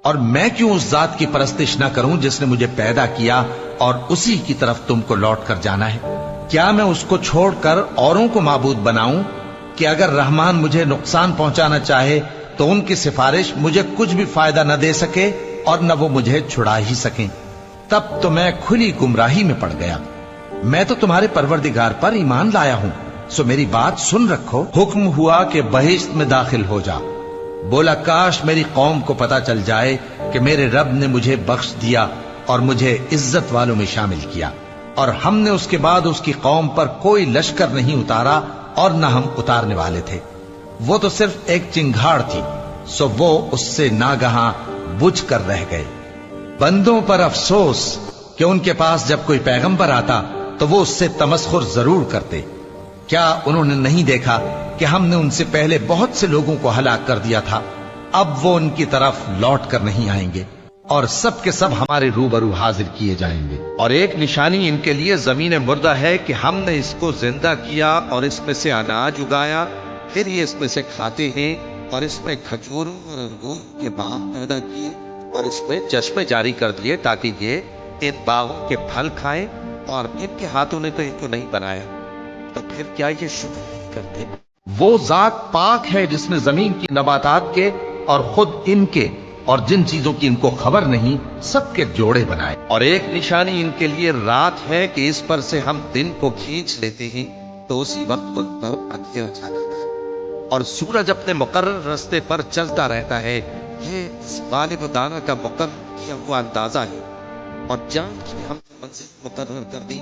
اور میں کیوں اس ذات کی پرستش نہ کروں جس نے مجھے پیدا کیا اور اسی کی طرف تم کو لوٹ کر جانا ہے؟ کیا میں اس کو چھوڑ کر اوروں کو معبود بناؤں کہ اگر رحمان مجھے نقصان پہنچانا چاہے تو ان کی سفارش مجھے کچھ بھی فائدہ نہ دے سکے اور نہ وہ مجھے چھڑا ہی سکیں؟ تب تو میں کھلی گمراہی میں پڑ گیا۔ میں تو تمہارے پروردگار پر ایمان لایا ہوں، سو میری بات سن رکھو۔ حکم ہوا کہ بہشت میں داخل ہو جا۔ بولا کاش میری قوم کو پتا چل جائے کہ میرے رب نے مجھے بخش دیا اور مجھے عزت والوں میں شامل کیا، اور ہم نے اس کے بعد اس کی قوم پر کوئی لشکر نہیں اتارا اور نہ ہم اتارنے والے تھے۔ وہ تو صرف ایک چنگھاڑ تھی، سو وہ اس سے ناگہاں بجھ کر رہ گئے۔ بندوں پر افسوس کہ ان کے پاس جب کوئی پیغمبر آتا تو وہ اس سے تمسخر ضرور کرتے۔ کیا انہوں نے نہیں دیکھا کہ ہم نے ان سے پہلے بہت سے لوگوں کو ہلاک کر دیا تھا؟ اب وہ ان کی طرف لوٹ کر نہیں آئیں گے اور سب کے سب ہمارے روبرو حاضر کیے جائیں گے۔ اور ایک نشانی ان کے لیے زمین مردہ ہے کہ ہم نے اس کو زندہ کیا اور اس میں سے اناج اگایا، پھر یہ اس میں سے کھاتے ہیں، اور اس میں کھجوروں اور انگور کے باغ پیدا کیے اور اس میں چشمے جاری کر دیے تاکہ یہ ان باغوں کے پھل کھائیں، اور ان کے ہاتھوں نے تو ان کو نہیں بنایا، تو پھر کیا یہ شکر نہیں کرتے؟ وہ ذات پاک ہے جس نے زمین کی نباتات کے اور خود ان کے اور جن چیزوں کی ان کو خبر نہیں سب کے جوڑے بنائے۔ اور ایک نشانی ان کے لیے رات ہے کہ اس پر سے ہم دن کو کھینچ لیتے ہیں تو اسی وقت ان پر اندھیرا چھا جاتا ہے، اور سورج اپنے مقرر راستے پر چلتا رہتا ہے۔ یہ اس غالب و دانا کا مقرر کیا ہوا اندازہ ہے، اور چاند کی ہم منزل مقرر کر دی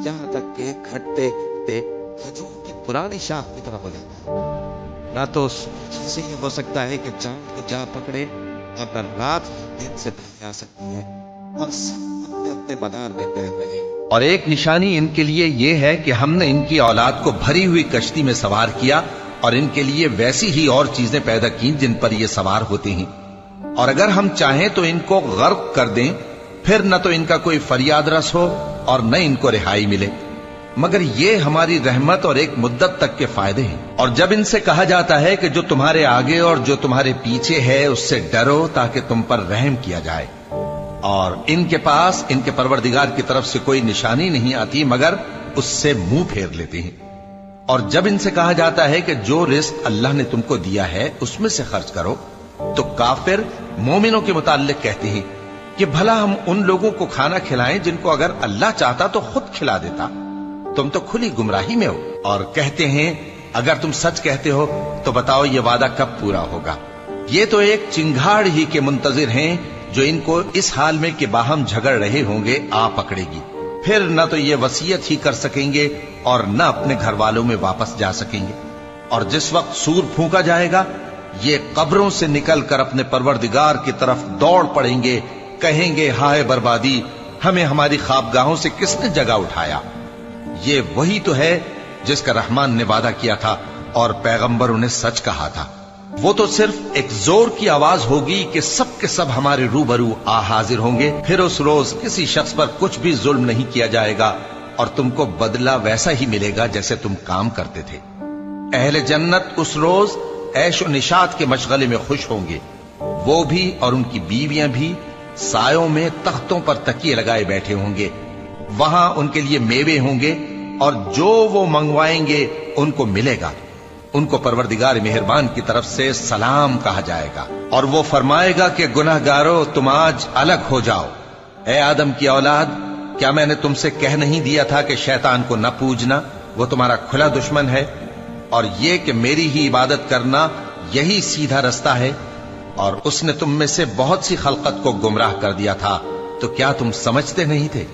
یہاں تک کہ گھٹتے گھٹتے کھجور کی پرانی شاخ کی طرح ہو جاتا ہے۔ نہ تو سورج سے یہ ہو سکتا ہے کہ چاند کو جا پکڑے، اور نہ رات دن سے پہلے آ سکتی ہے، اور سب اپنے اپنے مدار میں تیر رہے۔ اور ایک نشانی ان کے لیے یہ ہے کہ ہم نے ان کی اولاد کو بھری ہوئی کشتی میں سوار کیا اور ان کے لیے ویسی ہی اور چیزیں پیدا کی جن پر یہ سوار ہوتے ہیں، اور اگر ہم چاہیں تو ان کو غرق کر دیں، پھر نہ تو ان کا کوئی فریاد رس ہو اور نہ ان کو رہائی ملے، مگر یہ ہماری رحمت اور ایک مدت تک کے فائدے ہیں۔ اور جب ان سے کہا جاتا ہے کہ جو تمہارے آگے اور جو تمہارے پیچھے ہے اس سے ڈرو تاکہ تم پر رحم کیا جائے، اور ان کے پاس ان کے پروردگار کی طرف سے کوئی نشانی نہیں آتی مگر اس سے منہ پھیر لیتے ہیں۔ اور جب ان سے کہا جاتا ہے کہ جو رزق اللہ نے تم کو دیا ہے اس میں سے خرچ کرو، تو کافر مومنوں کے متعلق کہتے ہیں کہ بھلا ہم ان لوگوں کو کھانا کھلائیں جن کو اگر اللہ چاہتا تو خود کھلا دیتا، تم تو کھلی گمراہی میں ہو۔ اور کہتے ہیں اگر تم سچ کہتے ہو تو بتاؤ یہ وعدہ کب پورا ہوگا؟ یہ تو ایک چنگھاڑ ہی کے منتظر ہیں جو ان کو اس حال میں کہ باہم جھگڑ رہے ہوں گے آ پکڑے گی، پھر نہ تو یہ وصیت ہی کر سکیں گے اور نہ اپنے گھر والوں میں واپس جا سکیں گے۔ اور جس وقت سور پھونکا جائے گا یہ قبروں سے نکل کر اپنے پروردگار کی طرف دوڑ پڑیں گے، کہیں گے ہائے بربادی، ہمیں ہماری خوابگاہوں سے کس نے جگہ اٹھایا۔ یہ وہی تو ہے جس کا رحمان نے وعدہ کیا تھا اور پیغمبروں نے سچ کہا تھا۔ وہ تو صرف ایک زور کی آواز ہوگی کہ سب کے سب ہمارے روبرو آ حاضر ہوں گے، پھر اس روز کسی شخص پر کچھ بھی ظلم نہیں کیا جائے گا اور تم کو بدلہ ویسا ہی ملے گا جیسے تم کام کرتے تھے۔ اہل جنت اس روز عیش و نشاط کے مشغلے میں خوش ہوں گے، وہ بھی اور ان کی بیویاں بھی سایوں میں تختوں پر تکیے لگائے بیٹھے ہوں گے، وہاں ان کے لیے میوے ہوں گے اور جو وہ منگوائیں گے ان کو ملے گا۔ ان کو پروردگار مہربان کی طرف سے سلام کہا جائے گا، اور وہ فرمائے گا کہ گناہ گارو تم آج الگ ہو جاؤ۔ اے آدم کی اولاد، کیا میں نے تم سے کہہ نہیں دیا تھا کہ شیطان کو نہ پوجنا، وہ تمہارا کھلا دشمن ہے، اور یہ کہ میری ہی عبادت کرنا یہی سیدھا رستہ ہے؟ اور اس نے تم میں سے بہت سی خلقت کو گمراہ کر دیا تھا، تو کیا تم سمجھتے نہیں تھے؟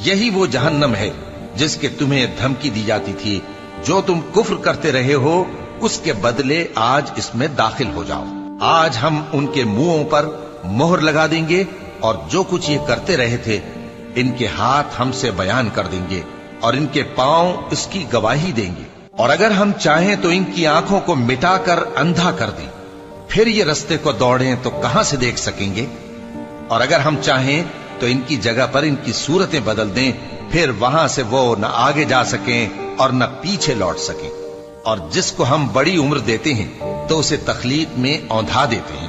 یہی وہ جہنم ہے جس کے تمہیں دھمکی دی جاتی تھی، جو تم کفر کرتے رہے ہو اس کے بدلے آج اس میں داخل ہو جاؤ۔ آج ہم ان کے منہوں پر مہر لگا دیں گے، اور جو کچھ یہ کرتے رہے تھے ان کے ہاتھ ہم سے بیان کر دیں گے اور ان کے پاؤں اس کی گواہی دیں گے۔ اور اگر ہم چاہیں تو ان کی آنکھوں کو مٹا کر اندھا کر دیں، پھر یہ رستے کو دوڑیں تو کہاں سے دیکھ سکیں گے؟ اور اگر ہم چاہیں تو ان کی جگہ پر ان کی صورتیں بدل دیں، پھر وہاں سے وہ نہ آگے جا سکیں اور نہ پیچھے لوٹ سکیں۔ اور جس کو ہم بڑی عمر دیتے ہیں تو اسے تخلیق میں اوندھا دیتے ہیں۔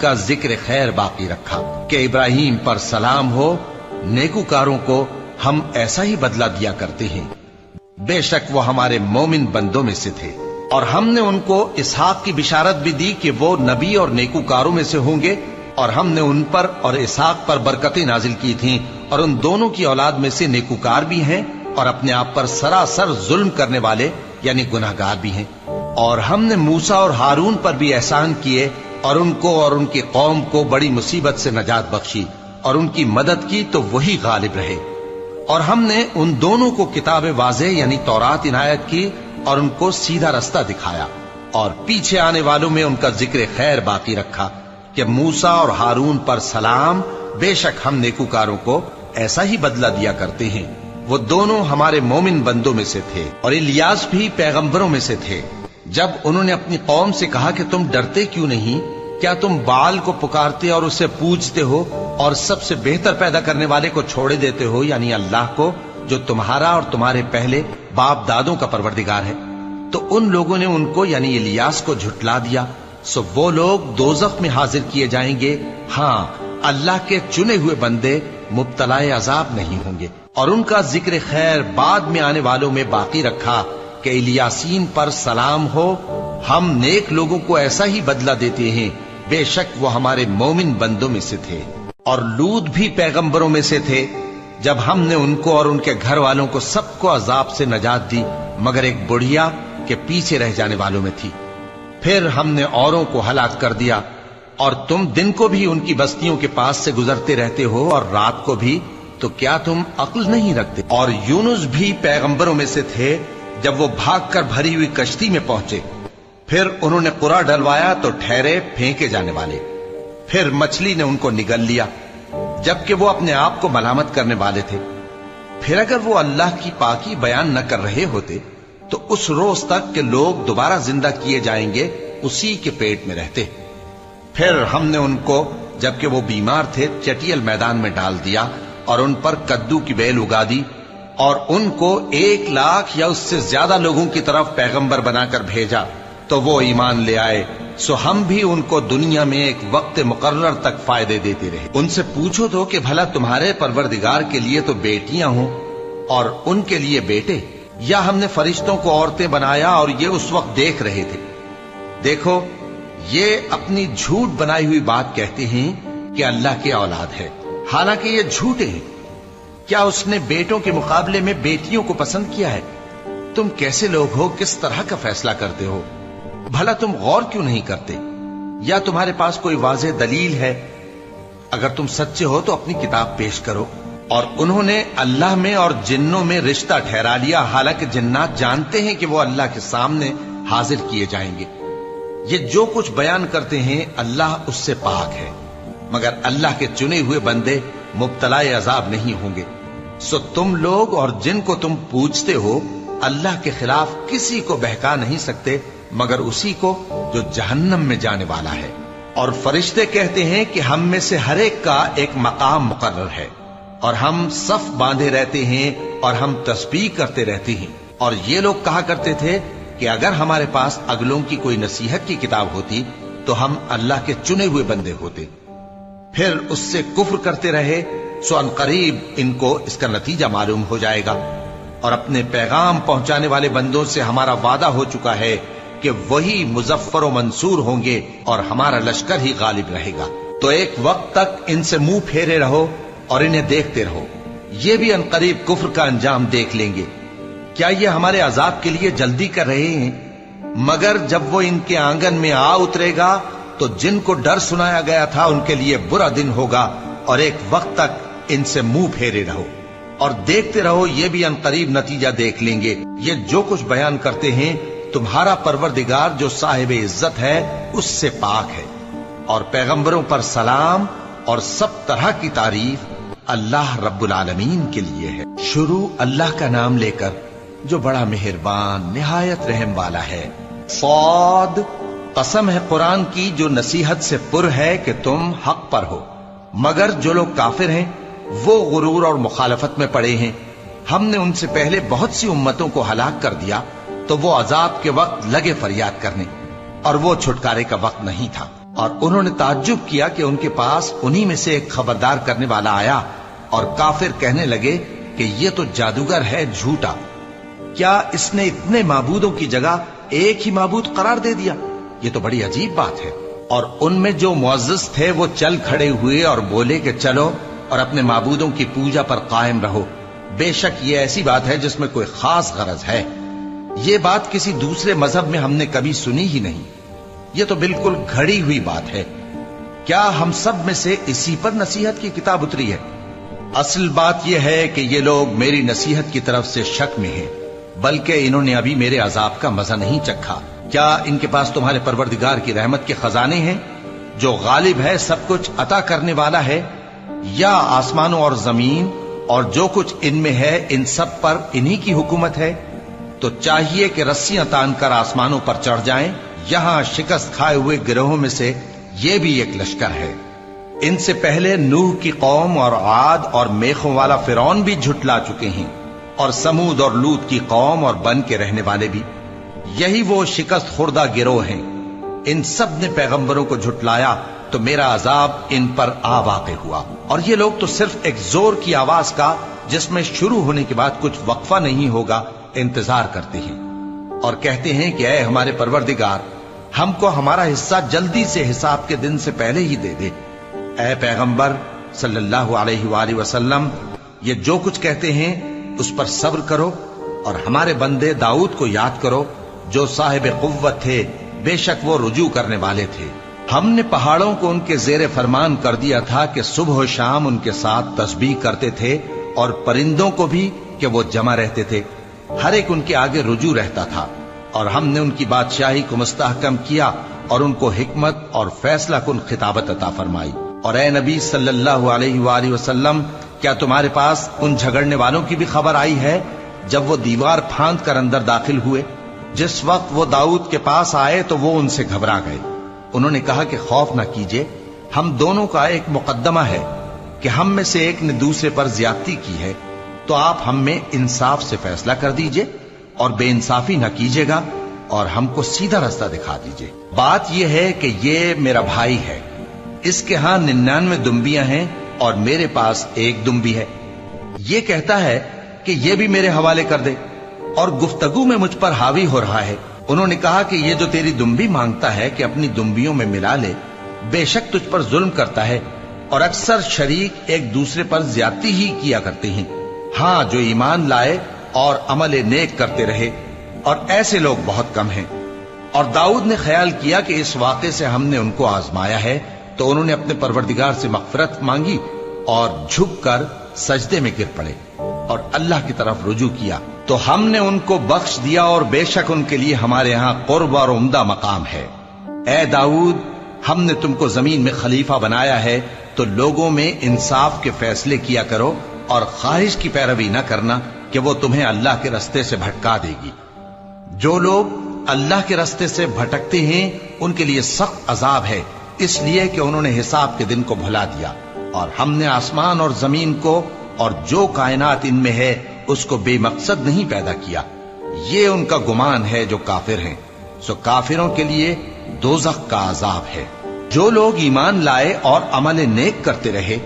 کا ذکر خیر باقی رکھا کہ ابراہیم پر سلام ہو، نیکوکاروں کو ہم ایسا ہی بدلہ دیا کرتے ہیں، بے شک وہ ہمارے مومن بندوں میں سے تھے۔ اور ہم نے ان کو اسحاق کی بشارت بھی دی کہ وہ نبی اور نیکوکاروں میں سے ہوں گے، اور ہم نے ان پر اور اسحاق پر برکتیں نازل کی تھیں، اور ان دونوں کی اولاد میں سے نیکوکار بھی ہیں اور اپنے آپ پر سراسر ظلم کرنے والے یعنی گناہگار بھی ہیں۔ اور ہم نے موسیٰ اور ہارون پر بھی احسان کیے اور ان کو اور ان کی قوم کو بڑی مصیبت سے نجات بخشی اور ان کی مدد کی تو وہی غالب رہے۔ اور ہم نے ان دونوں کو کتاب واضح یعنی تورات عنایت کی اور ان کو سیدھا رستہ دکھایا، اور پیچھے آنے والوں میں ان کا ذکر خیر باقی رکھا کہ موسیٰ اور ہارون پر سلام، بے شک ہم نیکوکاروں کو ایسا ہی بدلہ دیا کرتے ہیں۔ وہ دونوں ہمارے مومن بندوں میں سے تھے، اور الیاس بھی پیغمبروں میں سے تھے۔ جب انہوں نے اپنی قوم سے کہا کہ تم ڈرتے کیوں نہیں؟ کیا تم بال کو پکارتے اور اسے پوجتے ہو اور سب سے بہتر پیدا کرنے والے کو چھوڑے دیتے ہو یعنی اللہ کو، جو تمہارا اور تمہارے پہلے باپ دادوں کا پروردگار ہے؟ تو ان لوگوں نے ان کو یعنی الیاس کو جھٹلا دیا، سو وہ لوگ دوزخ میں حاضر کیے جائیں گے۔ ہاں، اللہ کے چنے ہوئے بندے مبتلا عذاب نہیں ہوں گے۔ اور ان کا ذکر خیر بعد میں آنے والوں میں باقی رکھا کہ الیاسین پر سلام ہو، ہم نیک لوگوں کو ایسا ہی بدلہ دیتے ہیں، بے شک وہ ہمارے مومن بندوں میں سے تھے۔ اور لوط بھی پیغمبروں میں سے تھے، جب ہم نے ان کو اور ان کے گھر والوں کو سب کو عذاب سے نجات دی مگر ایک بڑھیا کہ پیچھے رہ جانے والوں میں تھی۔ پھر ہم نے اوروں کو ہلاک کر دیا، اور تم دن کو بھی ان کی بستیوں کے پاس سے گزرتے رہتے ہو اور رات کو بھی، تو کیا تم عقل نہیں رکھتے؟ اور یونس بھی پیغمبروں میں سے تھے، جب وہ بھاگ کر بھری ہوئی کشتی میں پہنچے، پھر انہوں نے قرا ڈلوایا تو ٹھہرے پھینکے جانے والے، پھر مچھلی نے ان کو نگل لیا جبکہ وہ اپنے آپ کو ملامت کرنے والے تھے۔ پھر اگر وہ اللہ کی پاکی بیان نہ کر رہے ہوتے تو اس روز تک کہ لوگ دوبارہ زندہ کیے جائیں گے اسی کے پیٹ میں رہتے۔ پھر ہم نے ان کو جبکہ وہ بیمار تھے چٹیل میدان میں ڈال دیا اور ان پر کدو کی بیل اگا دی، اور ان کو 1,00,000 یا اس سے زیادہ لوگوں کی طرف پیغمبر بنا کر بھیجا تو وہ ایمان لے آئے، سو ہم بھی ان کو دنیا میں ایک وقت مقرر تک فائدے دیتے رہے۔ ان سے پوچھو تو کہ بھلا تمہارے پروردگار کے لیے تو بیٹیاں ہوں اور ان کے لیے بیٹے، یا ہم نے فرشتوں کو عورتیں بنایا اور یہ اس وقت دیکھ رہے تھے؟ دیکھو، یہ اپنی جھوٹ بنائی ہوئی بات کہتے ہیں کہ اللہ کی اولاد ہے، حالانکہ یہ جھوٹے ہیں۔ کیا اس نے بیٹوں کے مقابلے میں بیٹیوں کو پسند کیا ہے؟ تم کیسے لوگ ہو، کس طرح کا فیصلہ کرتے ہو؟ بھلا تم غور کیوں نہیں کرتے؟ یا تمہارے پاس کوئی واضح دلیل ہے؟ اگر تم سچے ہو تو اپنی کتاب پیش کرو۔ اور انہوں نے اللہ میں اور جنوں میں رشتہ ٹھہرا لیا، حالانکہ جنات جانتے ہیں کہ وہ اللہ کے سامنے حاضر کیے جائیں گے۔ یہ جو کچھ بیان کرتے ہیں اللہ اس سے پاک ہے، مگر اللہ کے چنے ہوئے بندے مبتلا عذاب نہیں ہوں گے۔ سو تم لوگ اور جن کو تم پوجتے ہو اللہ کے خلاف کسی کو بہکا نہیں سکتے مگر اسی کو جو جہنم میں جانے والا ہے۔ اور فرشتے کہتے ہیں کہ ہم میں سے ہر ایک کا ایک مقام مقرر ہے، اور ہم صف باندھے رہتے ہیں اور ہم تسبیح کرتے رہتے ہیں۔ اور یہ لوگ کہا کرتے تھے کہ اگر ہمارے پاس اگلوں کی کوئی نصیحت کی کتاب ہوتی تو ہم اللہ کے چنے ہوئے بندے ہوتے۔ پھر اس سے کفر کرتے رہے، سو ان قریب ان کو اس کا نتیجہ معلوم ہو جائے گا۔ اور اپنے پیغام پہنچانے والے بندوں سے ہمارا وعدہ ہو چکا ہے کہ وہی مظفر و منصور ہوں گے اور ہمارا لشکر ہی غالب رہے گا۔ تو ایک وقت تک ان سے منہ پھیرے رہو اور انہیں دیکھتے رہو، یہ بھی ان قریب کفر کا انجام دیکھ لیں گے۔ کیا یہ ہمارے عذاب کے لیے جلدی کر رہے ہیں؟ مگر جب وہ ان کے آنگن میں آ اترے گا تو جن کو ڈر سنایا گیا تھا ان کے لیے برا دن ہوگا، اور ایک وقت تک ان سے منہ پھیرے رہو اور دیکھتے رہو، یہ بھی ان قریب نتیجہ دیکھ لیں گے۔ یہ جو کچھ بیان کرتے ہیں تمہارا پروردگار جو صاحب عزت ہے اس سے پاک ہے۔ اور پیغمبروں پر سلام اور سب طرح کی تعریف اللہ رب العالمین کے لیے ہے۔ شروع اللہ کا نام لے کر جو بڑا مہربان نہایت رحم والا ہے۔ صاد، قسم ہے قرآن کی جو نصیحت سے پر ہے کہ تم حق پر ہو، مگر جو لوگ کافر ہیں وہ غرور اور مخالفت میں پڑے ہیں۔ ہم نے ان سے پہلے بہت سی امتوں کو ہلاک کر دیا تو وہ عذاب کے وقت لگے فریاد کرنے، اور وہ چھٹکارے کا وقت نہیں تھا۔ اور انہوں نے تعجب کیا کہ ان کے پاس انہی میں سے ایک خبردار کرنے والا آیا، اور کافر کہنے لگے کہ یہ تو جادوگر ہے جھوٹا، کیا اس نے اتنے معبودوں کی جگہ ایک ہی معبود قرار دے دیا؟ یہ تو بڑی عجیب بات ہے۔ اور ان میں جو معزز تھے وہ چل کھڑے ہوئے اور بولے کہ چلو اور اپنے معبودوں کی پوجا پر قائم رہو، بے شک یہ ایسی بات ہے جس میں کوئی خاص غرض ہے، یہ بات کسی دوسرے مذہب میں ہم نے کبھی سنی ہی نہیں، یہ تو بالکل گھڑی ہوئی بات ہے، کیا ہم سب میں سے اسی پر نصیحت کی کتاب اتری ہے؟ اصل بات یہ ہے کہ یہ لوگ میری نصیحت کی طرف سے شک میں ہیں، بلکہ انہوں نے ابھی میرے عذاب کا مزہ نہیں چکھا۔ کیا ان کے پاس تمہارے پروردگار کی رحمت کے خزانے ہیں جو غالب ہے، سب کچھ عطا کرنے والا ہے، یا آسمانوں اور زمین اور جو کچھ ان میں ہے ان سب پر انہی کی حکومت ہے؟ تو چاہیے کہ رسیاں تان کر آسمانوں پر چڑھ جائیں، یہاں شکست کھائے ہوئے گروہوں میں سے یہ بھی ایک لشکر ہے۔ ان سے پہلے نوح کی قوم اور عاد اور میخوں والا فرعون بھی جھٹلا چکے ہیں، اور سمود اور لوط کی قوم اور بن کے رہنے والے بھی، یہی وہ شکست خوردہ گروہ ہیں۔ ان سب نے پیغمبروں کو جھٹلایا تو میرا عذاب ان پر آ واقع ہوا، اور یہ لوگ تو صرف ایک زور کی آواز کا جس میں شروع ہونے کے بعد کچھ وقفہ نہیں ہوگا انتظار کرتے ہیں، اور کہتے ہیں کہ اے ہمارے پروردگار، ہم کو ہمارا حصہ جلدی سے حساب کے دن سے پہلے ہی دے دے۔ اے پیغمبر صلی اللہ علیہ وآلہ وسلم، یہ جو کچھ کہتے ہیں اس پر صبر کرو، اور ہمارے بندے داؤد کو یاد کرو جو صاحب قوت تھے، بے شک وہ رجوع کرنے والے تھے۔ ہم نے پہاڑوں کو ان کے زیر فرمان کر دیا تھا کہ صبح و شام ان کے ساتھ تسبیح کرتے تھے، اور پرندوں کو بھی کہ وہ جمع رہتے تھے، ہر ایک ان کے آگے رجوع رہتا تھا، اور ہم نے ان کی بادشاہی کو مستحکم کیا اور ان کو حکمت اور فیصلہ کن خطابت عطا فرمائی۔ اور اے نبی صلی اللہ علیہ وآلہ وسلم، کیا تمہارے پاس ان جھگڑنے والوں کی بھی خبر آئی ہے جب وہ دیوار پھاند کر اندر داخل ہوئے؟ جس وقت وہ داؤد کے پاس آئے تو وہ ان سے گھبرا گئے، انہوں نے کہا کہ خوف نہ کیجیے، ہم دونوں کا ایک مقدمہ ہے کہ ہم میں سے ایک نے دوسرے پر زیادتی کی ہے، تو آپ ہم میں انصاف سے فیصلہ کر دیجئے اور بے انصافی نہ کیجیے گا، اور ہم کو سیدھا رستہ دکھا دیجئے۔ بات یہ ہے کہ یہ میرا بھائی ہے، اس کے ہاں 99 دمبیاں ہیں اور میرے پاس ایک دمبی ہے، یہ کہتا ہے کہ یہ بھی میرے حوالے کر دے، اور گفتگو میں مجھ پر حاوی ہو رہا ہے۔ انہوں نے کہا کہ یہ جو تیری دمبی مانگتا ہے کہ اپنی دمبیوں میں ملا لے، بے شک تجھ پر ظلم کرتا ہے، اور اکثر شریک ایک دوسرے پر زیادتی ہی کیا کرتے ہیں، ہاں جو ایمان لائے اور عمل نیک کرتے رہے، اور ایسے لوگ بہت کم ہیں۔ اور داؤد نے خیال کیا کہ اس واقعے سے ہم نے ان کو آزمایا ہے، تو انہوں نے اپنے پروردگار سے مغفرت مانگی اور جھک کر سجدے میں گر پڑے اور اللہ کی طرف رجوع کیا، تو ہم نے ان کو بخش دیا، اور بے شک ان کے لیے ہمارے ہاں قرب اور عمدہ مقام ہے۔ اے داؤد، ہم نے تم کو زمین میں خلیفہ بنایا ہے، تو لوگوں میں انصاف کے فیصلے کیا کرو، اور خواہش کی پیروی نہ کرنا کہ وہ تمہیں اللہ کے رستے سے بھٹکا دے گی۔ جو لوگ اللہ کے رستے سے بھٹکتے ہیں ان کے لیے سخت عذاب ہے، اس لیے کہ انہوں نے حساب کے دن کو بھلا دیا، اور ہم نے آسمان اور زمین کو اور جو کائنات ان میں ہے اس کو بے مقصد نہیں پیدا کیا۔ یہ ان کا گمان ہے جو کافر ہیں، سو کافروں کے لیے دوزخ کا عذاب ہے۔ جو لوگ ایمان لائے اور عمل نیک کرتے رہے،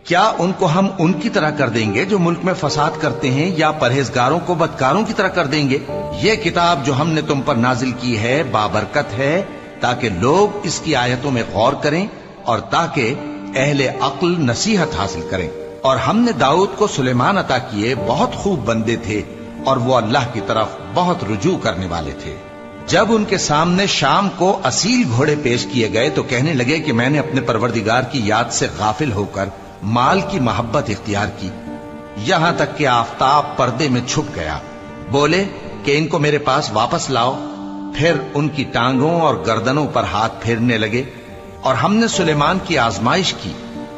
کیا ان کو ہم ان کی طرح کر دیں گے جو ملک میں فساد کرتے ہیں، یا پرہیزگاروں کو بدکاروں کی طرح کر دیں گے؟ یہ کتاب جو ہم نے تم پر نازل کی ہے بابرکت ہے، تاکہ لوگ اس کی آیتوں میں غور کریں اور تاکہ اہل عقل نصیحت حاصل کریں۔ اور ہم نے داؤد کو سلیمان عطا کیے، بہت خوب بندے تھے، اور وہ اللہ کی طرف بہت رجوع کرنے والے تھے۔ جب ان کے سامنے شام کو اصیل گھوڑے پیش کیے گئے تو کہنے لگے کہ میں نے اپنے پروردگار کی یاد سے غافل ہو کر مال کی محبت اختیار کی، یہاں تک کہ آفتاب پردے میں چھپ گیا۔ بولے کہ ان کو میرے پاس واپس لاؤ، پھر ان کی ٹانگوں اور گردنوں پر ہاتھ پھیرنے لگے، اور ہم نے سلیمان کی آزمائش کی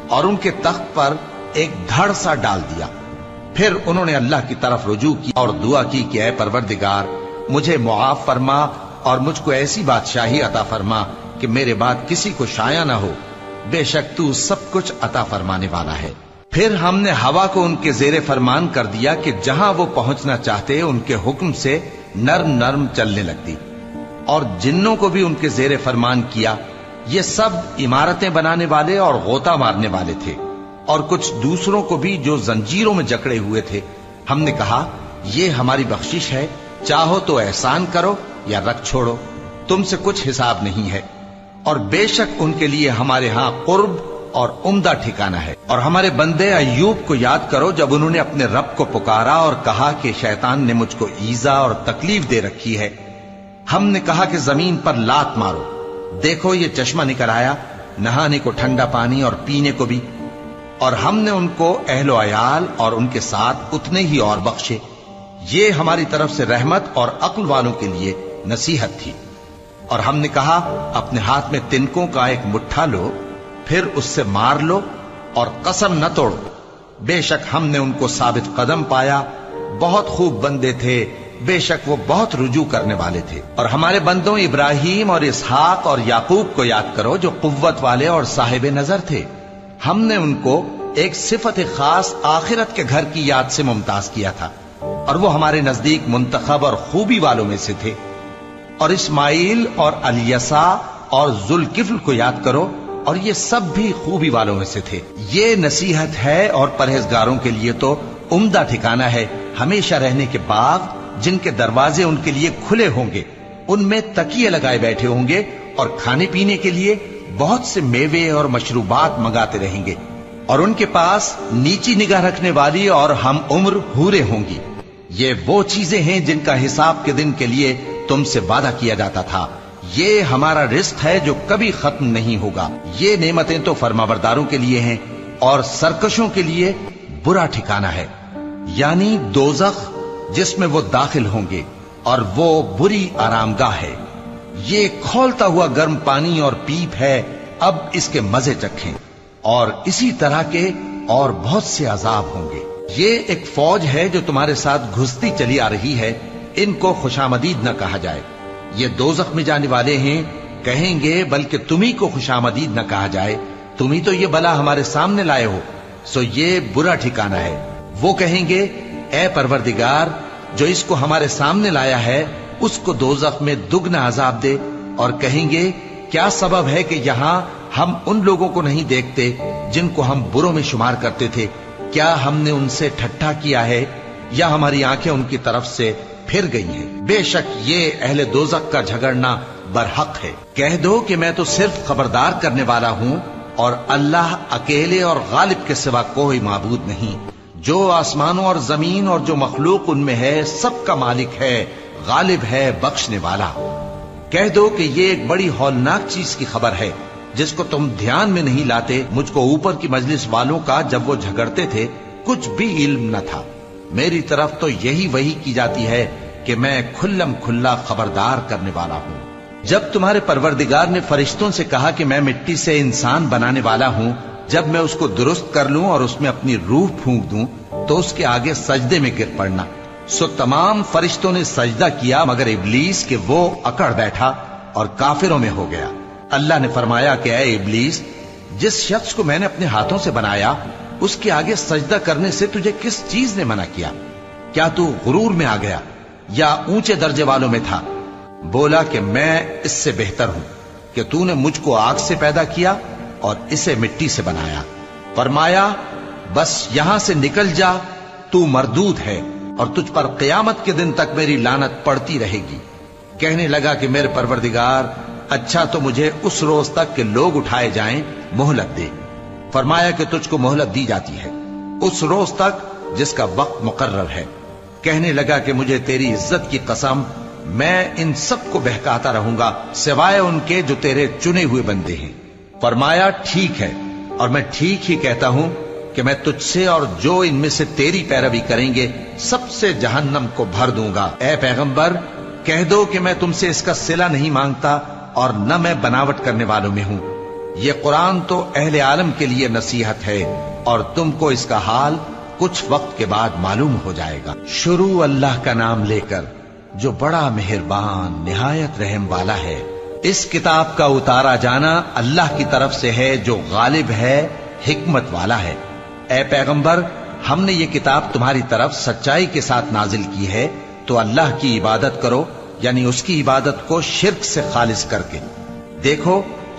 اور ان کے تخت پر ایک دھڑ سا ڈال دیا۔ پھر انہوں نے اللہ کی طرف رجوع کی اور دعا کی کہ اے پروردگار، مجھے معاف فرما اور مجھ کو ایسی بادشاہی عطا فرما کہ میرے بعد کسی کو شایع نہ ہو، بے شک تو سب کچھ عطا فرمانے والا ہے۔ پھر ہم نے ہوا کو ان کے زیر فرمان کر دیا کہ جہاں وہ پہنچنا چاہتے ان کے حکم سے نرم نرم چلنے لگتی، اور جنوں کو بھی ان کے زیر فرمان کیا، یہ سب عمارتیں بنانے والے اور غوطہ مارنے والے تھے، اور کچھ دوسروں کو بھی جو زنجیروں میں جکڑے ہوئے تھے۔ ہم نے کہا یہ ہماری بخشش ہے، چاہو تو احسان کرو یا رکھ چھوڑو، تم سے کچھ حساب نہیں ہے۔ اور بے شک ان کے لیے ہمارے ہاں قرب اور عمدہ ٹھکانہ ہے۔ اور ہمارے بندے ایوب کو یاد کرو جب انہوں نے اپنے رب کو پکارا اور کہا کہ شیطان نے مجھ کو ایذا اور تکلیف دے رکھی ہے۔ ہم نے کہا کہ زمین پر لات مارو، دیکھو یہ چشمہ نکل آیا، نہانے کو ٹھنڈا پانی اور پینے کو بھی۔ اور ہم نے ان کو اہل و عیال اور ان کے ساتھ اتنے ہی اور بخشے۔ یہ ہماری طرف سے رحمت اور عقل والوں کے لیے نصیحت تھی۔ اور ہم نے کہا اپنے ہاتھ میں تنکوں کا ایک مٹھا لو، پھر اس سے مار لو اور قسم نہ توڑو، بے شک ہم نے ان کو ثابت قدم پایا، بہت خوب بندے تھے، بے شک وہ بہت رجوع کرنے والے تھے۔ اور ہمارے بندوں ابراہیم اور اسحاق اور یعقوب کو یاد کرو جو قوت والے اور صاحب نظر تھے۔ ہم نے ان کو ایک صفت خاص آخرت کے گھر کی یاد سے ممتاز کیا تھا، اور وہ ہمارے نزدیک منتخب اور خوبی والوں میں سے تھے۔ اور اسماعیل اور الیسع اور ذوالکفل کو یاد کرو، اور یہ سب بھی خوبی والوں میں سے تھے۔ یہ نصیحت ہے اور پرہیزگاروں کے لیے تو عمدہ ٹھکانہ ہے، ہمیشہ رہنے کے باغ جن کے دروازے ان کے لیے کھلے ہوں گے، ان میں تکیے لگائے بیٹھے ہوں گے، اور کھانے پینے کے لیے بہت سے میوے اور مشروبات منگاتے رہیں گے، اور ان کے پاس نیچی نگاہ رکھنے والی اور ہم عمر حوریں ہوں گی۔ یہ وہ چیزیں ہیں جن کا حساب کے دن کے لیے تم سے وعدہ کیا جاتا تھا، یہ ہمارا رزق ہے جو کبھی ختم نہیں ہوگا۔ یہ نعمتیں تو فرمانبرداروں کے لیے ہیں، اور سرکشوں کے لیے برا ٹھکانہ ہے، یعنی دوزخ جس میں وہ داخل ہوں گے، اور وہ بری آرام گاہ ہے۔ یہ کھولتا ہوا گرم پانی اور پیپ ہے، اب اس کے مزے چکھیں، اور اسی طرح کے اور بہت سے عذاب ہوں گے۔ یہ ایک فوج ہے جو تمہارے ساتھ گھستی چلی آ رہی ہے، ان کو خوشامدید نہ کہا جائے۔ یہ دوزخ میں جانے والے ہیں، کہیں گے بلکہ تمہیں کو خوشامدید نہ کہا جائے، تمہیں تو یہ بلا ہمارے سامنے لائے ہو، سو یہ برا ٹھکانہ ہے۔ وہ کہیں گے اے پروردگار جو اس کو ہمارے سامنے لایا ہے اس کو دوزخ میں دگنا عذاب دے، اور کہیں گے کیا سبب ہے کہ یہاں ہم ان لوگوں کو نہیں دیکھتے جن کو ہم بروں میں شمار کرتے تھے؟ کیا ہم نے ان سے ٹھٹھا کیا ہے یا ہماری آنکھیں ان کی طرف سے پھر گئی ہیں؟ بے شک یہ اہل دوزخ کا جھگڑنا برحق ہے۔ کہہ دو کہ میں تو صرف خبردار کرنے والا ہوں، اور اللہ اکیلے اور غالب کے سوا کوئی معبود نہیں۔ جو آسمانوں اور زمین اور جو مخلوق ان میں ہے سب کا مالک ہے، غالب ہے، بخشنے والا۔ کہہ دو کہ یہ ایک بڑی ہولناک چیز کی خبر ہے جس کو تم دھیان میں نہیں لاتے۔ مجھ کو اوپر کی مجلس والوں کا جب وہ جھگڑتے تھے کچھ بھی علم نہ تھا، میری طرف تو یہی وحی کی جاتی ہے کہ میں کھلم کھلا خبردار کرنے والا ہوں۔ جب تمہارے پروردگار نے فرشتوں سے کہا کہ میں مٹی سے انسان بنانے والا ہوں، جب میں اس کو درست کر لوں اور اس میں اپنی روح پھونک دوں تو اس کے آگے سجدے میں گر پڑنا۔ سو تمام فرشتوں نے سجدہ کیا مگر ابلیس کہ وہ اکڑ بیٹھا اور کافروں میں ہو گیا۔ اللہ نے فرمایا کہ اے ابلیس، جس شخص کو میں نے اپنے ہاتھوں سے بنایا اس کے آگے سجدہ کرنے سے تجھے کس چیز نے منع کیا؟ کیا تو غرور میں آ گیا یا اونچے درجے والوں میں تھا؟ بولا کہ میں اس سے بہتر ہوں کہ تو نے مجھ کو آگ سے پیدا کیا اور اسے مٹی سے بنایا۔ فرمایا بس یہاں سے نکل جا، تو مردود ہے اور تجھ پر قیامت کے دن تک میری لعنت پڑتی رہے گی۔ کہنے لگا کہ میرے پروردگار، اچھا تو مجھے اس روز تک کہ لوگ اٹھائے جائیں مہلت دے۔ فرمایا کہ تجھ کو مہلت دی جاتی ہے اس روز تک جس کا وقت مقرر ہے۔ کہنے لگا کہ مجھے تیری عزت کی قسم، میں ان سب کو بہکاتا رہوں گا سوائے ان کے جو تیرے چنے ہوئے بندے ہیں۔ فرمایا ٹھیک ہے، اور میں ٹھیک ہی کہتا ہوں کہ میں تجھ سے اور جو ان میں سے تیری پیروی کریں گے سب سے جہنم کو بھر دوں گا۔ اے پیغمبر کہہ دو کہ میں تم سے اس کا صلہ نہیں مانگتا اور نہ میں بناوٹ کرنے والوں میں ہوں۔ یہ قرآن تو اہل عالم کے لیے نصیحت ہے، اور تم کو اس کا حال کچھ وقت کے بعد معلوم ہو جائے گا۔ شروع اللہ کا نام لے کر جو بڑا مہربان نہایت رحم والا ہے۔ اس کتاب کا اتارا جانا اللہ کی طرف سے ہے جو غالب ہے، حکمت والا ہے۔ اے پیغمبر، ہم نے یہ کتاب تمہاری طرف سچائی کے ساتھ نازل کی ہے، تو اللہ کی عبادت کرو، یعنی اس کی عبادت کو شرک سے خالص کر کے۔ دیکھو